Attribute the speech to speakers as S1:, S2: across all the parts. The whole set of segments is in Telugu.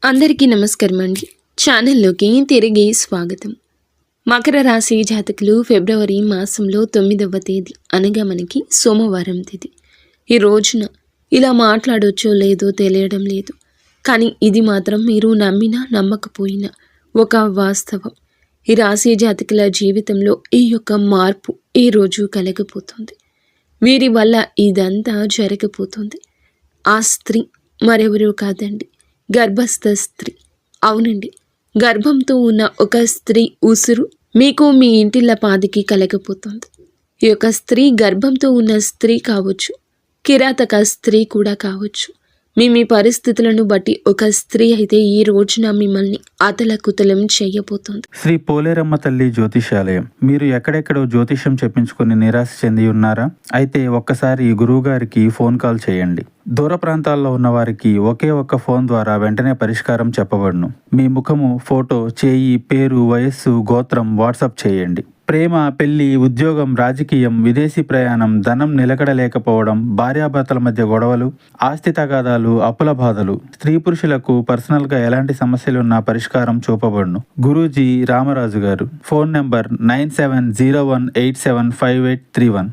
S1: అందరికీ నమస్కారం అండి. ఛానల్లోకి తిరిగి స్వాగతం. మకర రాశి జాతకులు ఫిబ్రవరి మాసంలో 9వ తేదీ అనగా మనకి సోమవారం తేదీ. ఈ రోజున ఇలా మాట్లాడొచ్చో లేదో తెలియడం లేదు, కానీ ఇది మాత్రం మీరు నమ్మినా నమ్మకపోయినా ఒక వాస్తవం. ఈ రాశి జాతకుల జీవితంలో ఈ యొక్క మార్పు ఈ రోజు కలగపోతుంది. వీరి వల్ల ఇదంతా జరగబోతుంది. ఆ స్త్రీ మరెవరూ కాదండి, గర్భస్థ స్త్రీ. అవునండి, గర్భంతో ఉన్న ఒక స్త్రీ ఉసురు మీకు మీ ఇంటిల్లపాదికి కలగపోతుంది. ఈ యొక్క స్త్రీ గర్భంతో ఉన్న స్త్రీ కావచ్చు, కిరాతక స్త్రీ కూడా కావచ్చు. మీ పరిస్థితులను బట్టి ఒక స్త్రీ అయితే ఈ రోజున మిమ్మల్ని అతలకుతలం చేయబోతుంది.
S2: శ్రీ పోలేరమ్మ తల్లి జ్యోతిషాలయం. మీరు ఎక్కడెక్కడో జ్యోతిషం చెప్పించుకుని నిరాశ చెంది ఉన్నారా? అయితే ఒక్కసారి గురువు గారికి ఫోన్ కాల్ చేయండి. దూర ప్రాంతాల్లో ఉన్న వారికి ఒకే ఒక్క ఫోన్ ద్వారా వెంటనే పరిష్కారం చెప్పబడును. మీ ముఖము, ఫోటో, చేయి, పేరు, వయస్సు, గోత్రం వాట్సాప్ చేయండి. ప్రేమ, పెళ్లి, ఉద్యోగం, రాజకీయం, విదేశీ ప్రయాణం, ధనం నిలకడలేకపోవడం, భార్యాభర్తల మధ్య గొడవలు, ఆస్తి తగాదాలు, అప్పుల బాధలు, స్త్రీ పురుషులకు పర్సనల్గా ఎలాంటి సమస్యలున్నా పరిష్కారం చూపబడును. గురూజీ రామరాజు గారు. Phone number 9701875831.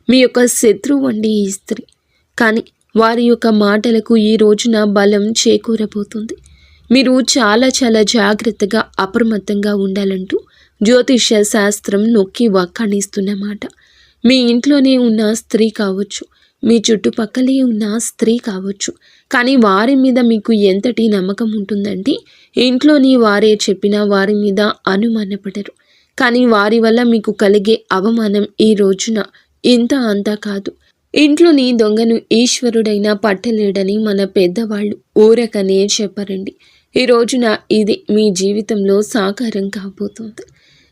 S1: మీ యొక్క శత్రువు అండి ఈ స్త్రీ, కానీ వారి యొక్క మాటలకు ఈ రోజున బలం చేకూరబోతుంది. మీరు చాలా చాలా జాగ్రత్తగా అప్రమత్తంగా ఉండాలంటూ జ్యోతిష శాస్త్రం నొక్కి వక్కాణిస్తున్నమాట. మీ ఇంట్లోనే ఉన్న స్త్రీ కావచ్చు, మీ చుట్టుపక్కలే ఉన్న స్త్రీ కావచ్చు, కానీ వారి మీద మీకు ఎంతటి నమ్మకం ఉంటుందంటే ఇంట్లోని వారే చెప్పినా వారి మీద అనుమానపడరు. కానీ వారి వల్ల మీకు కలిగే అవమానం ఈ రోజున ఇంత అంతా కాదు. ఇంట్లోని దొంగను ఈశ్వరుడైనా పట్టలేడని మన పెద్దవాళ్ళు ఊరకనే చెప్పరండి. ఈ రోజున ఇది మీ జీవితంలో సాకారం కాబోతుంది.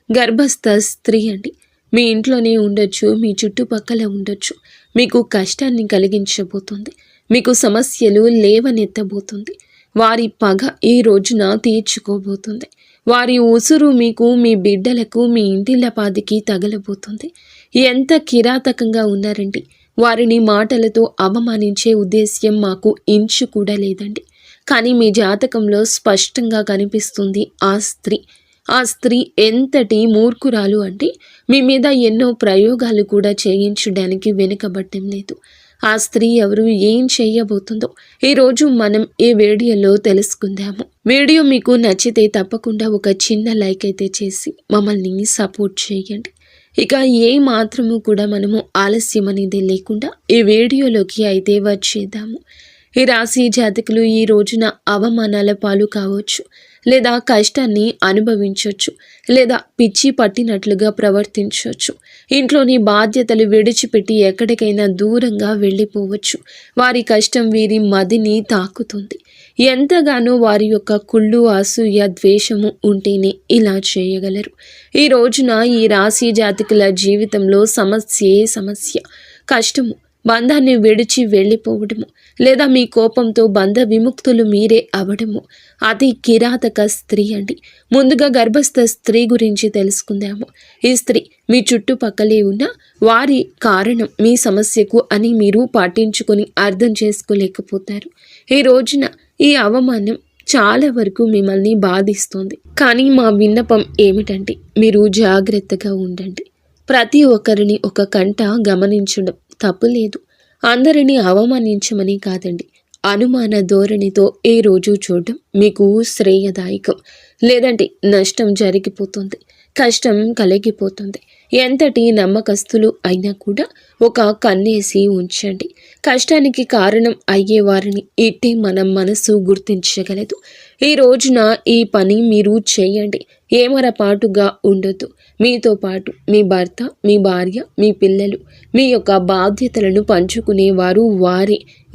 S1: గర్భస్థ స్త్రీ అండి, మీ ఇంట్లోనే ఉండొచ్చు, మీ చుట్టుపక్కల ఉండొచ్చు. మీకు కష్టాన్ని కలిగించబోతుంది, మీకు సమస్యలు లేవనెత్తబోతుంది. వారి పగ ఈ రోజున తీర్చుకోబోతుంది. వారి ఉసురు మీకు, మీ బిడ్డలకు, మీ ఇంటిల్లపాదికి తగలబోతుంది. ఎంత కిరాతకంగా ఉన్నారండి. వారిని మాటలతో అవమానించే ఉద్దేశ్యం మాకు ఇంచు కూడా లేదండి. కానీ మీ జాతకంలో స్పష్టంగా కనిపిస్తుంది ఆ స్త్రీ ఎంతటి మూర్ఖురాలు అంటే మీ మీద ఎన్నో ప్రయోగాలు కూడా చేయించడానికి వెనుకబట్టం లేదు. ఆ స్త్రీ ఎవరు, ఏం చేయబోతుందో ఈరోజు మనం ఈ వీడియోలో తెలుసుకుందాము. వీడియో మీకు నచ్చితే తప్పకుండా ఒక చిన్న లైక్ అయితే చేసి మమ్మల్ని సపోర్ట్ చేయండి. ఇక ఏ మాత్రము కూడా మనము ఆలస్యం అనేది లేకుండా ఈ వీడియోలోకి అయితే వచ్చేద్దాము. ఈ రాశి జాతకులు ఈ రోజున అవమానాల పాలు కావచ్చు, లేదా కష్టాన్ని అనుభవించవచ్చు, లేదా పిచ్చి పట్టినట్లుగా ప్రవర్తించవచ్చు. ఇంట్లోని బాధ్యతలు విడిచిపెట్టి ఎక్కడికైనా దూరంగా వెళ్ళిపోవచ్చు. వారి కష్టం వీరి మదిని తాకుతుంది. ఎంతగానో వారి యొక్క కుళ్ళు, అసూయ, ద్వేషము ఉంటేనే ఇలా చేయగలరు. ఈ రోజున ఈ రాశి జాతకుల జీవితంలో సమస్య, కష్టము, బంధాన్ని విడిచి వెళ్ళిపోవడము, లేదా మీ కోపంతో బంధ విముక్తులు మీరే అవడము. అతి కిరాతక స్త్రీ అండి. ముందుగా గర్భస్థ స్త్రీ గురించి తెలుసుకుందాము. ఈ స్త్రీ మీ చుట్టుపక్కలే ఉన్న వారి కారణం మీ సమస్యకు అని మీరు పాటించుకొని అర్థం చేసుకోలేకపోతారు. ఈ రోజున ఈ అవమానం చాలా వరకు మిమ్మల్ని బాధిస్తుంది. కానీ మా విన్నపం ఏమిటంటే మీరు జాగ్రత్తగా ఉండండి. ప్రతి ఒక్కరిని ఒక కంట గమనించడం తప్పులేదు. అందరినీ అవమానించమని కాదండి, అనుమాన ధోరణితో ఏ రోజు చూడడం మీకు శ్రేయదాయకం. లేదంటే నష్టం జరిగిపోతుంది, కష్టం కలిగిపోతుంది. ఎంతటి నమ్మకస్తులు అయినా కూడా ఒక కన్నేసి ఉంచండి. కష్టానికి కారణం అయ్యేవారిని ఇట్టే మన మనసు గుర్తించగలదు. ఈ రోజున ఈ పని మీరు చేయండి. ఏమరపాటుగా ఉండొద్దు. మీతో పాటు మీ భర్త, మీ భార్య, మీ పిల్లలు, మీ యొక్క బాధ్యతలను పంచుకునేవారు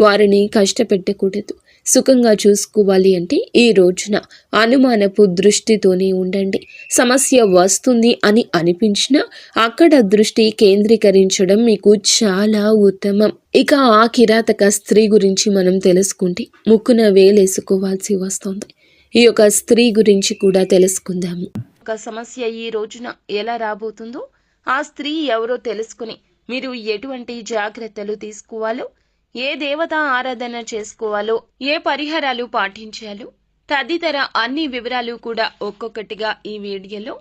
S1: వారిని కష్టపెట్టకూడదు. సుఖంగా చూసుకోవాలి అంటే ఈ రోజున అనుమానపు దృష్టితోనే ఉండండి. సమస్య వస్తుంది అని అనిపించినా అక్కడ దృష్టి కేంద్రీకరించడం మీకు చాలా ఉత్తమం. ఇక ఆ కిరాతక స్త్రీ గురించి మనం తెలుసుకుంటే ముక్కున వేలేసుకోవాల్సి వస్తుంది. ఈ యొక్క స్త్రీ గురించి కూడా తెలుసుకుందాము. ఒక సమస్య ఈ రోజున ఎలా రాబోతుందో, ఆ స్త్రీ ఎవరో తెలుసుకుని మీరు ఎటువంటి జాగ్రత్తలు తీసుకోవాలో, ఏ దేవత ఆరాధన చేసుకోవాలో, ఏ పరిహారాలు పాటించాలో తదితర అన్ని వివరాలు కూడా ఒక్కొక్కటిగా ఈ వీడియోలో.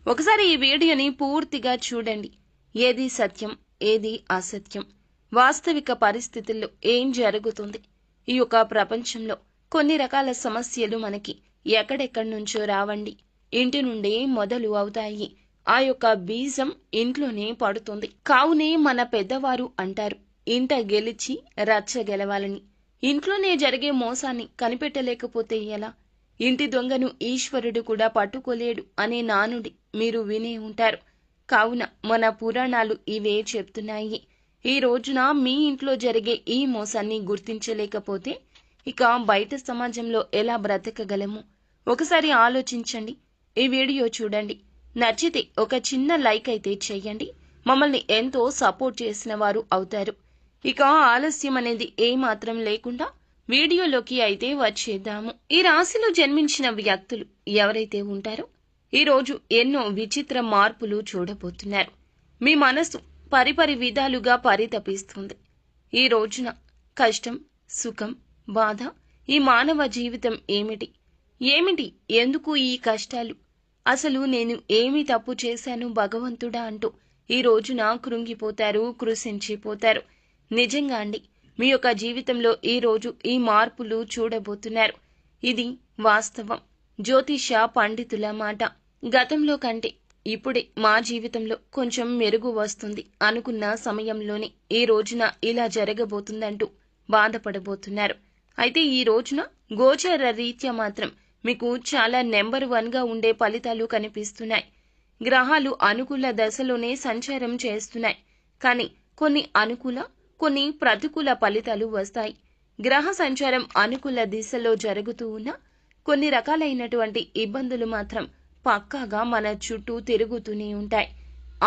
S1: ఒకసారి ఈ వీడియోని పూర్తిగా చూడండి. ఏది సత్యం, ఏది అసత్యం, వాస్తవిక పరిస్థితుల్లో ఏం జరుగుతుంది, ఈ యొక్క ప్రపంచంలో కొన్ని రకాల సమస్యలు మనకి ఎక్కడెక్కడి నుంచో రావండి, ఇంటి నుండే మొదలు అవుతాయి. ఆ యొక్క బీజం ఇంట్లోనే పడుతుంది. కావునే మన పెద్దవారు అంటారు, ఇంట గెలిచి రచ్చ గెలవాలని. ఇంట్లోనే జరిగే మోసాన్ని కనిపెట్టలేకపోతే ఎలా? ఇంటి దొంగను ఈశ్వరుడు కూడా పట్టుకోలేడు అనే నానుడి మీరు వినే ఉంటారు. కావున మన పురాణాలు ఇవే చెప్తున్నాయి. ఈ రోజున మీ ఇంట్లో జరిగే ఈ మోసాన్ని గుర్తించలేకపోతే ఇక బయట సమాజంలో ఎలా బ్రతకగలము? ఒకసారి ఆలోచించండి. ఈ వీడియో చూడండి. నచ్చితే ఒక చిన్న లైక్ అయితే చేయండి. మమ్మల్ని ఎంతో సపోర్ట్ చేసిన వారు అవుతారు. ఇక ఆలస్యం అనేది ఏమాత్రం లేకుండా వీడియోలోకి అయితే వచ్చేద్దాము. ఈ రాశిలో జన్మించిన వ్యక్తులు ఎవరైతే ఉంటారో ఈ రోజు ఎన్నో విచిత్ర మార్పులు చూడబోతున్నారు. మీ మనసు పరిపరి విధాలుగా పరితపిస్తుంది. ఈ రోజున కష్టం, సుఖం, బాధ, ఈ మానవ జీవితం ఏమిటి, ఎందుకు ఈ కష్టాలు, అసలు నేను ఏమి తప్పు చేశాను భగవంతుడా అంటూ ఈ రోజున కృంగిపోతారు, కృశించిపోతారు. నిజంగా అండి, మీ యొక్క జీవితంలో ఈ రోజు ఈ మార్పులు చూడబోతున్నారు. ఇది వాస్తవం. జ్యోతిష పండితుల మాట. గతంలో కంటే ఇప్పుడే మా జీవితంలో కొంచెం మెరుగు వస్తుంది అనుకున్న సమయంలోనే ఈ రోజున ఇలా జరగబోతుందంటూ బాధపడబోతున్నారు. అయితే ఈ రోజున గోచర రీత్యా మాత్రం మీకు చాలా నెంబర్ 1గా ఉండే ఫలితాలు కనిపిస్తున్నాయి. గ్రహాలు అనుకూల దశలోనే సంచారం చేస్తున్నాయి. కానీ కొన్ని అనుకూల, కొన్ని ప్రతికూల ఫలితాలు వస్తాయి. గ్రహ సంచారం అనుకూల దిశలో జరుగుతూ ఉన్నా కొన్ని రకాలైనటువంటి ఇబ్బందులు మాత్రం పక్కాగా మన చుట్టూ తిరుగుతూనే ఉంటాయి.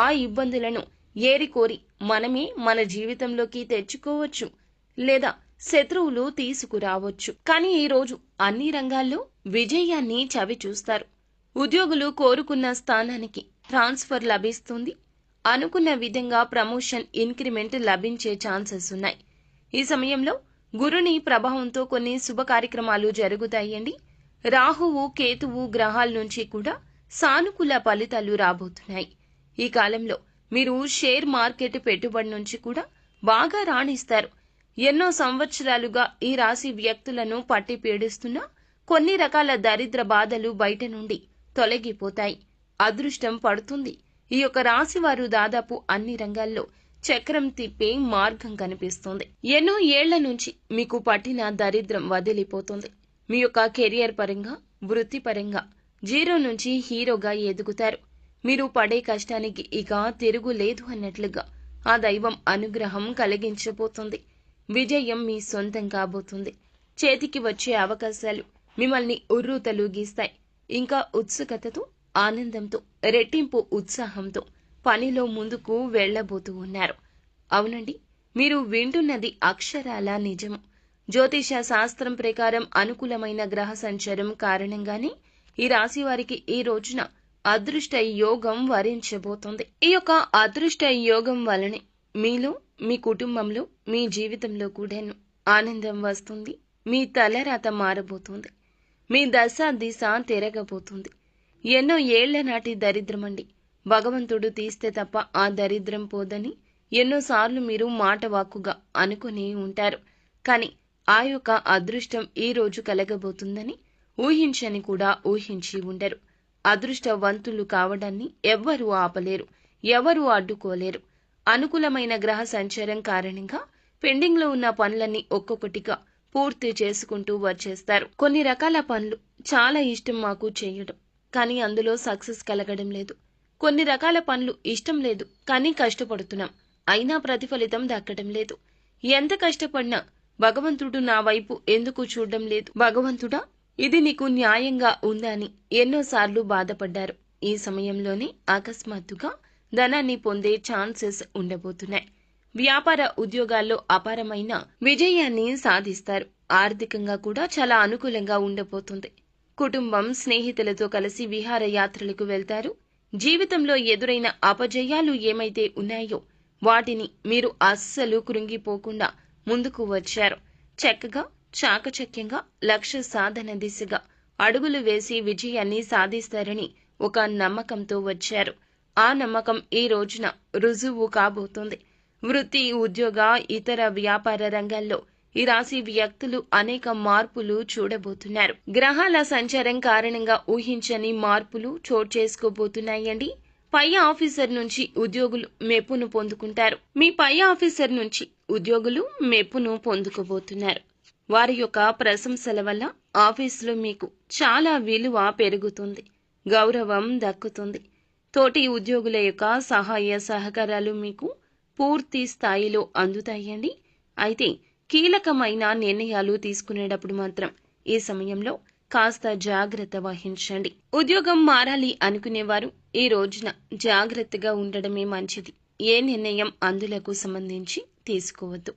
S1: ఆ ఇబ్బందులను ఏరికోరి మనమే మన జీవితంలోకి తెచ్చుకోవచ్చు, లేదా శత్రువులు తీసుకురావచ్చు. కానీ ఈ రోజు అన్ని రంగాల్లో విజయాన్ని చవి చూస్తారు. ఉద్యోగులు కోరుకున్న స్థానానికి ట్రాన్స్ఫర్ లభిస్తుంది. అనుకున్న విధంగా ప్రమోషన్, ఇంక్రిమెంట్ లభించే ఛాన్సెస్ ఉన్నాయి. ఈ సమయంలో గురుని ప్రభావంతో కొన్ని శుభ కార్యక్రమాలు జరుగుతాయండి. రాహువు, కేతువు గ్రహాల నుంచి కూడా సానుకూల ఫలితాలు రాబోతున్నాయి. ఈ కాలంలో మీరు షేర్ మార్కెట్ పెట్టుబడి నుంచి కూడా బాగా రాణిస్తారు. ఎన్నో సంవత్సరాలుగా ఈ రాశి వ్యక్తులను పట్టి పీడిస్తున్న కొన్ని రకాల దరిద్ర బాధలు బయట నుండి తొలగిపోతాయి. అదృష్టం పడుతుంది. ఈ యొక్క రాశి వారు దాదాపు అన్ని రంగాల్లో చక్రం తిప్పే మార్గం కనిపిస్తుంది. ఎన్నో ఏళ్ల నుంచి మీకు పట్టిన దరిద్రం వదిలిపోతుంది. మీ యొక్క కెరియర్ పరంగా, వృత్తిపరంగా 0 నుంచి హీరోగా ఎదుగుతారు. మీరు పడే కష్టానికి ఇక తిరుగులేదు అన్నట్లుగా ఆ దైవం అనుగ్రహం కలిగించబోతుంది. విజయం మీ సొంతం కాబోతుంది. చేతికి వచ్చే అవకాశాలు మిమ్మల్ని ఉర్రూతలూగిస్తాయి. ఇంకా ఉత్సుకతతో, ఆనందంతో, రెట్టింపు ఉత్సాహంతో పనిలో ముందుకు వెళ్లబోతూ ఉన్నారు. అవునండి, మీరు వింటున్నది అక్షరాల నిజము. జ్యోతిష శాస్త్రం ప్రకారం అనుకూలమైన గ్రహ సంచారం కారణంగానే ఈ రాశి వారికి ఈ రోజున అదృష్ట యోగం వరించబోతుంది. ఈ యొక్క అదృష్ట యోగం వలనే మీలో, మీ కుటుంబంలో, మీ జీవితంలో కూడాను ఆనందం వస్తుంది. మీ తలరాత మారబోతుంది. మీ దశ దిశ తిరగబోతుంది. ఎన్నో ఏళ్ల నాటి దరిద్రమండి, భగవంతుడు తీస్తే తప్ప ఆ దరిద్రం పోదని ఎన్నోసార్లు మీరు మాట వాక్కుగా అనుకుని ఉంటారు. కానీ ఆ యొక్క అదృష్టం ఈ రోజు కలగబోతుందని ఊహించని కూడా ఊహించి ఉండరు. అదృష్టవంతులు కావడాన్ని ఎవ్వరూ ఆపలేరు, ఎవరూ అడ్డుకోలేరు. అనుకూలమైన గ్రహ సంచారం కారణంగా పెండింగ్ లో ఉన్న పనులన్నీ ఒక్కొక్కటిగా పూర్తి చేసుకుంటూ వచ్చేస్తారు. కొన్ని రకాల పనులు చాలా ఇష్టం మాకు చేయడం, కానీ అందులో సక్సెస్ కలగడం లేదు. కొన్ని రకాల పనులు ఇష్టం లేదు, కానీ కష్టపడుతున్నాం, అయినా ప్రతిఫలితం దక్కడం లేదు. ఎంత కష్టపడినా భగవంతుడు నా వైపు ఎందుకు చూడడం లేదు? భగవంతుడా, ఇది నీకు న్యాయంగా ఉందా అని ఎన్నోసార్లు బాధపడ్డారు. ఈ సమయంలోనే అకస్మాత్తుగా ధనాన్ని పొందే ఛాన్సెస్ ఉండబోతున్నాయి. వ్యాపార ఉద్యోగాల్లో అపారమైన విజయాన్ని సాధిస్తారు. ఆర్థికంగా కూడా చాలా అనుకూలంగా ఉండబోతుంది. కుటుంబం, స్నేహితులతో కలిసి విహారయాత్రలకు వెళ్తారు. జీవితంలో ఎదురైన అపజయాలు ఏమైతే ఉన్నాయో వాటిని మీరు అస్సలు కృంగిపోకుండా ముందుకు వచ్చారు. చక్కగా చాకచక్యంగా లక్ష్య సాధన దిశగా అడుగులు వేసి విజయాన్ని సాధిస్తారని ఒక నమ్మకంతో వచ్చారు. ఆ నమ్మకం ఈ రోజున రుజువు కాబోతోంది. వృత్తి, ఉద్యోగ, ఇతర వ్యాపార రంగాల్లో ఈ రాశి వ్యక్తులు అనేక మార్పులు చూడబోతున్నారు. గ్రహాల సంచారం కారణంగా ఊహించని మార్పులు చోటు చేసుకోబోతున్నాయండి. పై ఆఫీసర్ నుంచి ఉద్యోగులు మెప్పును పొందుకుంటారు. మీ పై ఆఫీసర్ నుంచి ఉద్యోగులు మెప్పును పొందుకోబోతున్నారు. వారి యొక్క ప్రశంసల వల్ల ఆఫీసులో మీకు చాలా విలువ పెరుగుతుంది, గౌరవం దక్కుతుంది. తోటి ఉద్యోగుల యొక్క సహాయ సహకారాలు మీకు పూర్తి స్థాయిలో అందుతాయండి. అయితే కీలకమైన నిర్ణయాలు తీసుకునేటప్పుడు మాత్రం ఈ సమయంలో కాస్త జాగ్రత్త వహించండి. ఉద్యోగం మారాలి అనుకునేవారు ఈ రోజున జాగ్రత్తగా ఉండడమే మంచిది. ఏ నిర్ణయం అందులకు సంబంధించి తీసుకోవద్దు.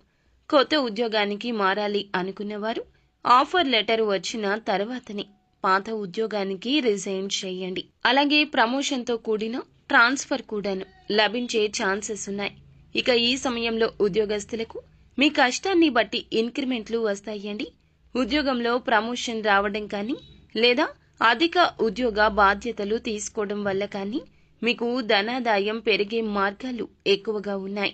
S1: కొత్త ఉద్యోగానికి మారాలి అనుకునేవారు ఆఫర్ లెటర్ వచ్చిన తర్వాతనే పాత ఉద్యోగానికి రిజైన్ చేయండి. అలాగే ప్రమోషన్తో కూడిన ట్రాన్స్ఫర్ కూడాను లభించే ఛాన్సెస్ ఉన్నాయి. ఇక ఈ సమయంలో ఉద్యోగస్తులకు మీ కష్టాన్ని బట్టి ఇంక్రిమెంట్లు వస్తాయండి. ఉద్యోగంలో ప్రమోషన్ రావడం కానీ లేదా అధిక ఉద్యోగ బాధ్యతలు తీసుకోవడం వల్ల కానీ మీకు ధనాదాయం పెరిగే మార్గాలు ఎక్కువగా ఉన్నాయి.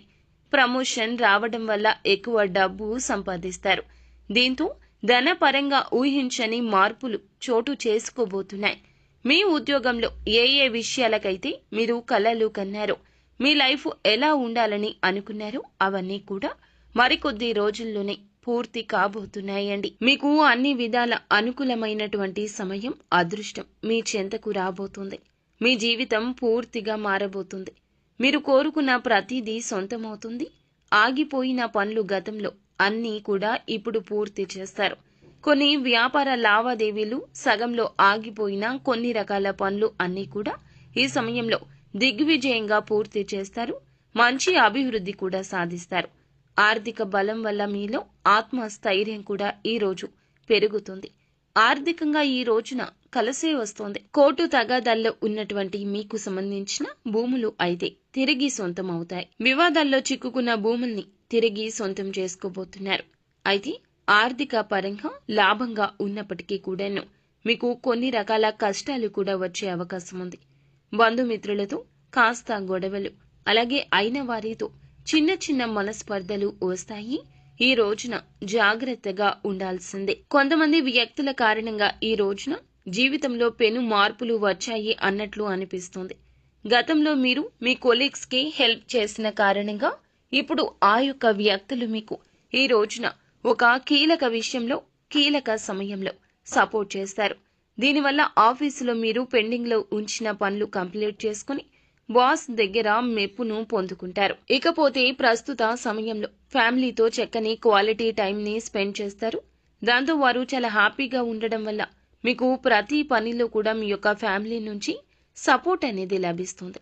S1: ప్రమోషన్ రావడం వల్ల ఎక్కువ డబ్బు సంపాదిస్తారు. దీంతో ధనపరంగా ఊహించని మార్పులు చోటు చేసుకోబోతున్నాయి. మీ ఉద్యోగంలో ఏ ఏ విషయాలకైతే మీరు కలలు కన్నారో, మీ లైఫ్ ఎలా ఉండాలని అనుకున్నారో అవన్నీ కూడా మరికొద్ది రోజుల్లోనే పూర్తి కాబోతున్నాయండి. మీకు అన్ని విధాల అనుకూలమైనటువంటి సమయం, అదృష్టం మీ చెంతకు రాబోతుంది. మీ జీవితం పూర్తిగా మారబోతుంది. మీరు కోరుకున్న ప్రతిదీ సొంతమవుతుంది. ఆగిపోయిన పనులు గతంలో అన్నీ కూడా ఇప్పుడు పూర్తి చేస్తారు. కొన్ని వ్యాపార లావాదేవీలు సగంలో ఆగిపోయిన కొన్ని రకాల పనులు అన్నీ కూడా ఈ సమయంలో దిగ్విజయంగా పూర్తి చేస్తారు. మంచి అభివృద్ధి కూడా సాధిస్తారు. ఆర్థిక బలం వల్ల మీలో ఆత్మస్థైర్యం కూడా ఈ రోజు పెరుగుతుంది. ఆర్థికంగా ఈ రోజున కలిసే వస్తోంది. కోర్టు తగాదాల్లో ఉన్నటువంటి మీకు సంబంధించిన భూములు అయితే తిరిగి సొంతం అవుతాయి. వివాదాల్లో చిక్కుకున్న భూముల్ని తిరిగి సొంతం చేసుకోబోతున్నారు. అయితే ఆర్థిక పరంగా లాభంగా ఉన్నప్పటికీ కూడాను మీకు కొన్ని రకాల కష్టాలు కూడా వచ్చే అవకాశం ఉంది. బంధుమిత్రులతో కాస్త గొడవలు, అలాగే అయిన వారితో చిన్న చిన్న మనస్పర్ధలు వస్తాయి. ఈ రోజున జాగ్రత్తగా ఉండాల్సిందే. కొంతమంది వ్యక్తుల కారణంగా ఈ రోజున జీవితంలో పెను మార్పులు వచ్చాయి అన్నట్లు అనిపిస్తుంది. గతంలో మీరు మీ కొలీగ్స్ కి హెల్ప్ చేసిన కారణంగా ఇప్పుడు ఆ యొక్క వ్యక్తులు మీకు ఈ రోజున ఒక కీలక విషయంలో, కీలక సమయంలో సపోర్ట్ చేస్తారు. దీనివల్ల ఆఫీసులో మీరు పెండింగ్ లో ఉంచిన పనులు కంప్లీట్ చేసుకుని బాస్ దగ్గర మెప్పును పొందుకుంటారు. ఇకపోతే ప్రస్తుత సమయంలో ఫ్యామిలీతో చక్కని క్వాలిటీ టైం ని స్పెండ్ చేస్తారు. దాంతో వారు చాలా హ్యాపీగా ఉండడం వల్ల మీకు ప్రతి పనిలో కూడా మీ యొక్క ఫ్యామిలీ నుంచి సపోర్ట్ అనేది లభిస్తుంది.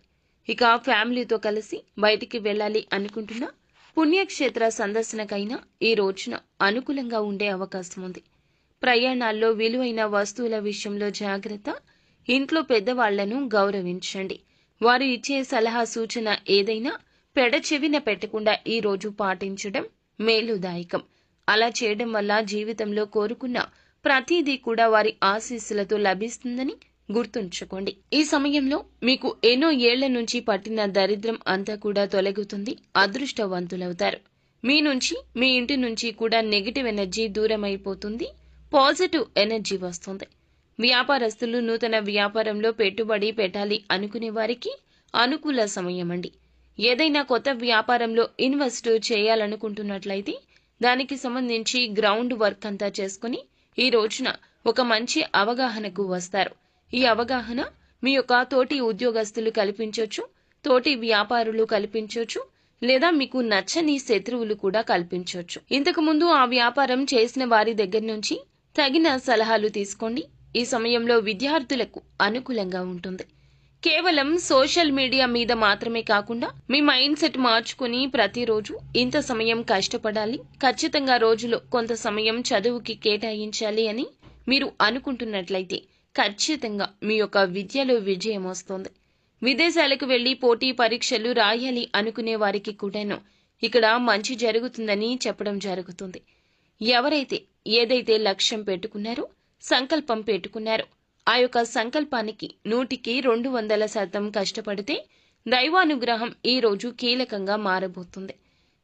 S1: ఇక ఫ్యామిలీతో కలిసి బయటికి వెళ్ళాలి అనుకుంటున్న పుణ్యక్షేత్ర సందర్శనకైనా ఈ రోజున అనుకూలంగా ఉండే అవకాశం ఉంది. ప్రయాణాల్లో విలువైన వస్తువుల విషయంలో జాగ్రత్త. ఇంట్లో పెద్దవాళ్లను గౌరవించండి. వారు ఇచ్చే సలహా సూచన ఏదైనా పెడచెవిన పెట్టకుండా ఈ రోజు పాటించడం మేలుదాయకం. అలా చేయడం వల్ల జీవితంలో కోరుకున్న ప్రతిదీ కూడా వారి ఆశీస్సులతో లభిస్తుందని గుర్తుంచుకోండి. ఈ సమయంలో మీకు ఎన్నో ఏళ్ల నుంచి పట్టిన దరిద్రం అంతా కూడా తొలగుతుంది. అదృష్టవంతులవుతారు. మీ నుంచి, మీ ఇంటి నుంచి కూడా నెగిటివ్ ఎనర్జీ దూరం అయిపోతుంది. పాజిటివ్ ఎనర్జీ వస్తుంది. వ్యాపారస్తులు నూతన వ్యాపారంలో పెట్టుబడి పెట్టాలి అనుకునే వారికి అనుకూల సమయం అండి. ఏదైనా కొత్త వ్యాపారంలో ఇన్వెస్ట్ చేయాలనుకుంటున్నట్లయితే దానికి సంబంధించి గ్రౌండ్ వర్క్ అంతా చేసుకుని ఈ రోజున ఒక మంచి అవగాహనకు వస్తారు. ఈ అవగాహన మీ యొక్క తోటి ఉద్యోగస్తులు కల్పించవచ్చు, తోటి వ్యాపారులు కల్పించవచ్చు, లేదా మీకు నచ్చని శత్రువులు కూడా కల్పించవచ్చు. ఇంతకు ముందు ఆ వ్యాపారం చేసిన వారి దగ్గర నుంచి తగిన సలహాలు తీసుకోండి. ఈ సమయంలో విద్యార్థులకు అనుకూలంగా ఉంటుంది. కేవలం సోషల్ మీడియా మీద మాత్రమే కాకుండా మీ మైండ్ సెట్ మార్చుకుని ప్రతిరోజు ఇంత సమయం కష్టపడాలి, ఖచ్చితంగా రోజులో కొంత సమయం చదువుకి కేటాయించాలి అని మీరు అనుకుంటున్నట్లయితే ఖచ్చితంగా మీ యొక్క విద్యలో విజయం వస్తుంది. విదేశాలకు వెళ్లి పోటీ పరీక్షలు రాయాలి అనుకునే వారికి కూడాను ఇక్కడ మంచి జరుగుతుందని చెప్పడం జరుగుతుంది. ఎవరైతే ఏదైతే లక్ష్యం పెట్టుకున్నారో, సంకల్పం పెట్టుకున్నారో ఆ యొక్క సంకల్పానికి 100కి 200% కష్టపడితే దైవానుగ్రహం ఈ రోజు కీలకంగా మారబోతుంది.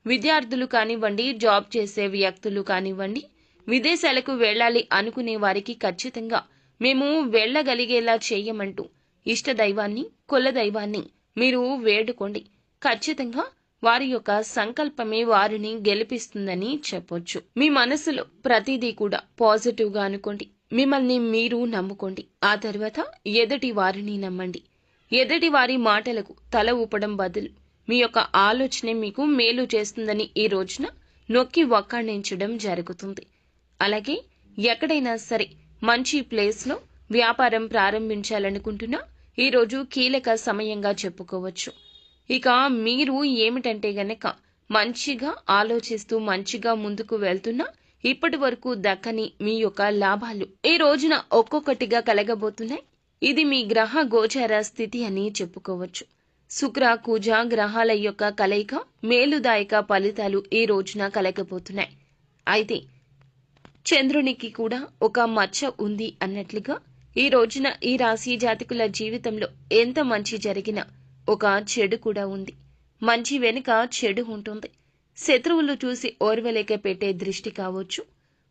S1: విద్యార్థులు కానివ్వండి, జాబ్ చేసే వ్యక్తులు కానివ్వండి, విదేశాలకు వెళ్ళాలి అనుకునే వారికి ఖచ్చితంగా మేము వెళ్ళగలిగేలా చేయమంటూ ఇష్టదైవాన్ని, కులదైవాన్ని మీరు వేడుకోండి. ఖచ్చితంగా వారి యొక్క సంకల్పమే వారిని గెలిపిస్తుందని చెప్పొచ్చు. మీ మనసులో ప్రతిదీ కూడా పాజిటివ్ గా అనుకోండి. మిమ్మల్ని మీరు నమ్ముకోండి. ఆ తర్వాత ఎదుటి వారిని నమ్మండి. ఎదుటి వారి మాటలకు తల ఊపడం బదులు మీ యొక్క ఆలోచనే మీకు మేలు చేస్తుందని ఈ రోజున నొక్కి వక్కాణించడం జరుగుతుంది. అలాగే ఎక్కడైనా సరే మంచి ప్లేస్లో వ్యాపారం ప్రారంభించాలనుకుంటున్నా ఈరోజు కీలక సమయంగా చెప్పుకోవచ్చు. ఇక మీరు ఏమిటంటే గనక మంచిగా ఆలోచిస్తూ మంచిగా ముందుకు వెళ్తున్నా ఇప్పటి వరకు దక్కని మీ యొక్క లాభాలు ఈ రోజున ఒక్కొక్కటిగా కలగబోతున్నాయి. ఇది మీ గ్రహ గోచార స్థితి అని చెప్పుకోవచ్చు. శుక్ర కుజ గ్రహాల యొక్క కలయిక మేలుదాయక ఫలితాలు ఈ రోజున కలగబోతున్నాయి. అయితే చంద్రునికి కూడా ఒక మచ్చ ఉంది అన్నట్లుగా ఈ రోజున ఈ రాశి జాతకుల జీవితంలో ఎంత మంచి జరిగినా ఒక చెడు కూడా ఉంది. మంచి వెనుక చెడు ఉంటుంది. శత్రువులు చూసి ఓర్వలేక పెట్టే దృష్టి కావచ్చు,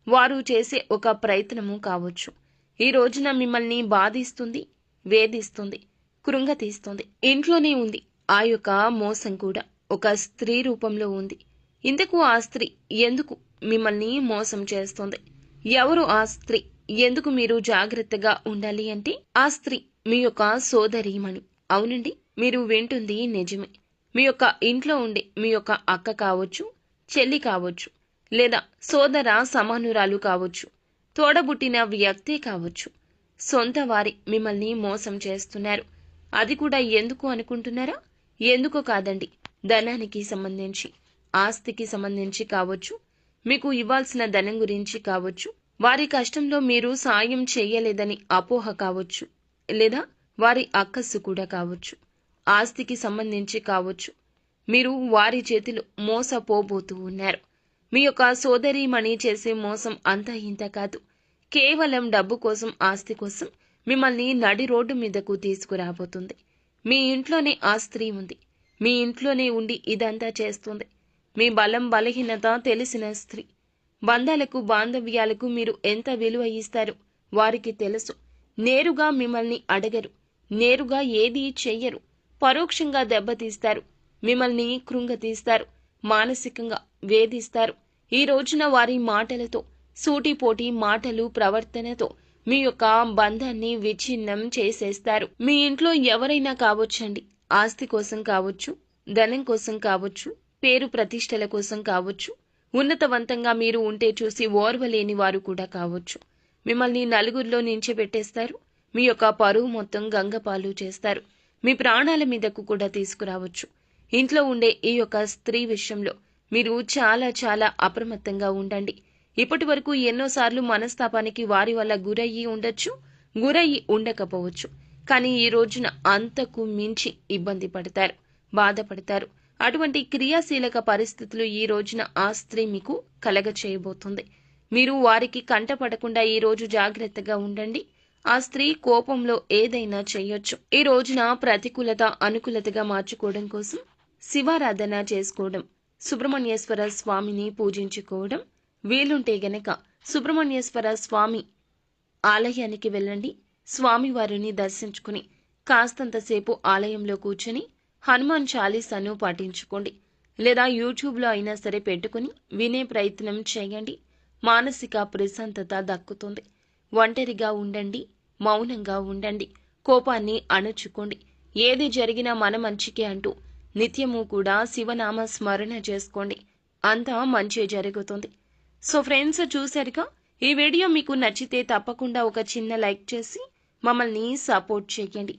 S1: వారు చేసే ఒక ప్రయత్నము కావచ్చు, ఈ రోజున మిమ్మల్ని బాధిస్తుంది, వేధిస్తుంది, కృంగతీస్తుంది. ఇంట్లోనే ఉంది ఆ యొక్క మోసం కూడా ఒక స్త్రీ రూపంలో ఉంది. ఇందుకు ఆ స్త్రీ ఎందుకు మిమ్మల్ని మోసం చేస్తుంది? ఎవరు ఆ స్త్రీ? ఎందుకు మీరు జాగ్రత్తగా ఉండాలి అంటే ఆ స్త్రీ మీ యొక్క సోదరీమణి. అవునండి, మీరు వింటుంది నిజమే. మీ యొక్క ఇంట్లో ఉండే మీ యొక్క అక్క కావచ్చు, చెల్లి కావచ్చు, లేదా సోదర సమానురాలు కావచ్చు, తోడబుట్టిన వ్యక్తే కావచ్చు. సొంత వారి మిమ్మల్ని మోసం చేస్తున్నారు. అది కూడా ఎందుకు అనుకుంటున్నారా? ఎందుకో కాదండి, ధనానికి సంబంధించి, ఆస్తికి సంబంధించి కావచ్చు, మీకు ఇవ్వాల్సిన ధనం గురించి కావచ్చు, వారి కష్టంలో మీరు సాయం చేయలేదని అపోహ కావచ్చు, లేదా వారి అక్కస్సు కూడా కావచ్చు, ఆస్తికి సంబంధించి కావచ్చు. మీరు వారి చేతిలో మోసపోబోతూ ఉన్నారు. మీ యొక్క సోదరీమణి చేసే మోసం అంతా ఇంత కాదు. కేవలం డబ్బు కోసం, ఆస్తి కోసం మిమ్మల్ని నడి రోడ్డు మీదకు తీసుకురాబోతుంది. మీ ఇంట్లోనే ఆ స్త్రీ ఉంది. మీ ఇంట్లోనే ఉండి ఇదంతా చేస్తుంది. మీ బలం బలహీనత తెలిసిన స్త్రీ. బంధాలకు బాంధవ్యాలకు మీరు ఎంత విలువ ఇస్తారో వారికి తెలుసు. నేరుగా మిమ్మల్ని అడగరు, నేరుగా ఏదీ చెయ్యరు, పరోక్షంగా దెబ్బతీస్తారు, మిమ్మల్ని కృంగతీస్తారు, మానసికంగా వేధిస్తారు. ఈ రోజున వారి మాటలతో, సూటిపోటి మాటలు, ప్రవర్తనతో మీ యొక్క బంధాన్ని విచ్ఛిన్నం చేసేస్తారు. మీ ఇంట్లో ఎవరైనా కావచ్చండి, ఆస్తి కోసం కావచ్చు, ధనం కోసం కావచ్చు, పేరు ప్రతిష్టల కోసం కావచ్చు, ఉన్నతవంతంగా మీరు ఉంటే చూసి ఓర్వలేని వారు కూడా కావచ్చు. మిమ్మల్ని నలుగురిలో నించోబెట్టేస్తారు. మీ యొక్క పరువు మొత్తం గంగపాలు చేస్తారు. మీ ప్రాణాల మీదకు కూడా తీసుకురావచ్చు. ఇంట్లో ఉండే ఈ యొక్క స్త్రీ విషయంలో మీరు చాలా చాలా అప్రమత్తంగా ఉండండి. ఇప్పటి వరకు ఎన్నోసార్లు మనస్తాపానికి వారి వల్ల గురయ్యి ఉండొచ్చు, గురయ్యి ఉండకపోవచ్చు. కానీ ఈ రోజున అంతకు మించి ఇబ్బంది పడతారు, బాధపడతారు. అటువంటి క్రియాశీలక పరిస్థితులు ఈ రోజున ఆ స్త్రీ మీకు కలగచేయబోతుంది. మీరు వారికి కంటపడకుండా ఈ రోజు జాగ్రత్తగా ఉండండి. ఆ స్త్రీ కోపంలో ఏదైనా చేయొచ్చు. ఈ రోజున ప్రతికూలత అనుకూలతగా మార్చుకోవడం కోసం శివారాధన చేసుకోవడం, సుబ్రహ్మణ్యేశ్వర స్వామిని పూజించుకోవడం, వీలుంటే గనక సుబ్రహ్మణ్యేశ్వర స్వామి ఆలయానికి వెళ్ళండి. స్వామివారిని దర్శించుకుని కాస్తంతసేపు ఆలయంలో కూర్చొని హనుమాన్ చాలీసాను పాటించుకోండి. లేదా యూట్యూబ్లో అయినా సరే పెట్టుకుని వినే ప్రయత్నం చేయండి. మానసిక ప్రశాంతత దక్కుతుంది. ఒంటరిగా ఉండండి, మౌనంగా ఉండండి, కోపాన్ని అణుచుకోండి. ఏది జరిగినా మన మంచికే అంటూ నిత్యము కూడా శివనామ స్మరణ చేసుకోండి. అంతా మంచి జరుగుతుంది. సో ఫ్రెండ్స్, చూశారుగా, ఈ వీడియో మీకు నచ్చితే తప్పకుండా ఒక చిన్న లైక్ చేసి మమ్మల్ని సపోర్ట్ చేయండి.